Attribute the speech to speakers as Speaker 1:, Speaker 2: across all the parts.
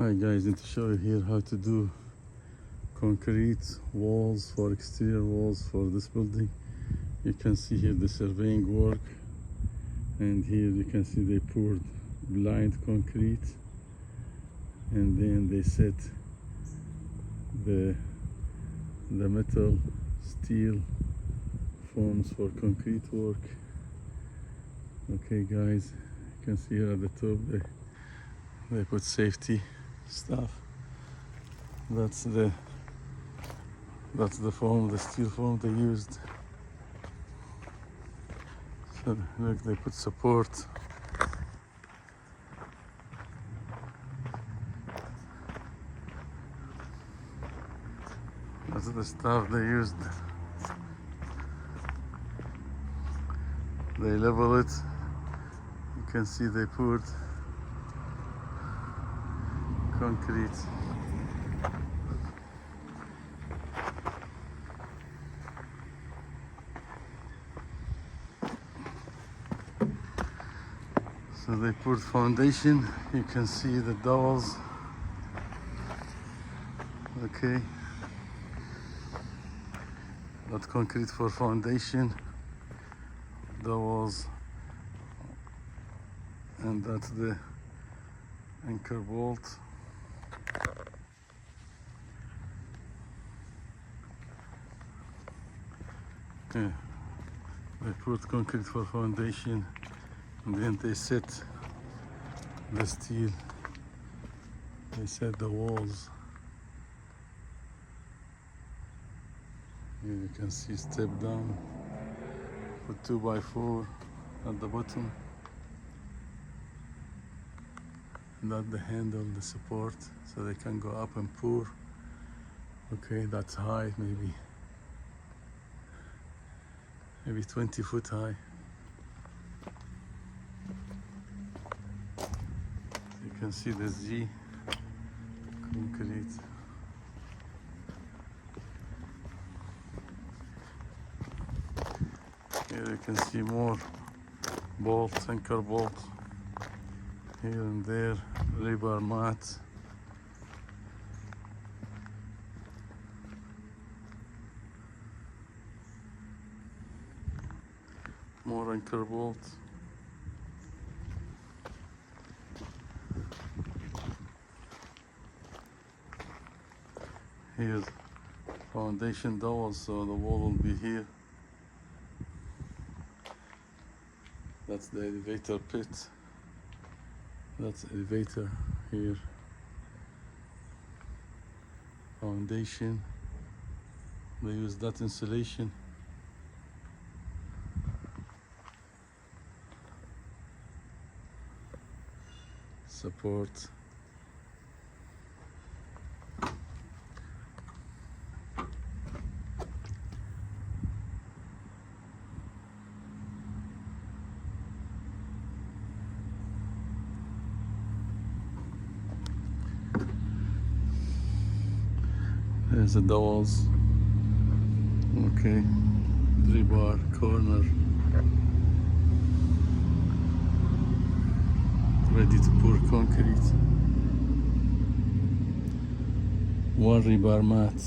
Speaker 1: Hi guys, I'm to show you here how to do concrete walls for exterior walls for this building. You can see here the surveying work, and here you can see they poured blind concrete, and then they set the metal steel forms for concrete work. Okay guys, you can see here at the top they put safety stuff. That's the foam, the steel foam they used. So look, they put support. That's the stuff they used. They level it. You can see they poured concrete. So they poured foundation. You can see the dowels. Okay. That's concrete for foundation. Dowels. And that's the anchor bolt. Yeah, they put concrete for foundation, and then they set the steel. They set the walls. Here you can see step down, put 2x4 at the bottom. And that the handle, the support, so they can go up and pour. Okay, that's high, maybe 20 foot high. You can see the Z concrete. Here you can see more bolts, anchor bolts. Here and there, rebar mat. More anchor bolts. Here's foundation dowels, so the wall will be here. That's the elevator pit. That's elevator here. Foundation. They use that insulation. Support. There's the dowels. Okay, rebar corner. Ready to pour concrete. One rebar mat.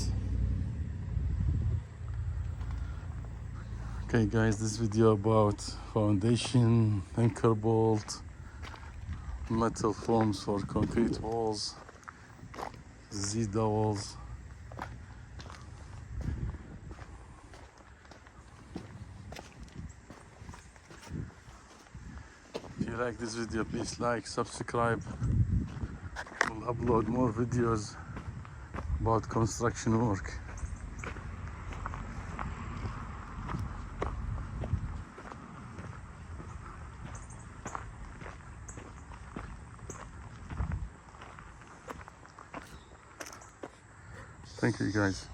Speaker 1: Okay guys, this video about foundation, anchor bolt, metal forms for concrete walls, Z dowels. If you like this video, please like, subscribe. We'll upload more videos about construction work. Thank you guys.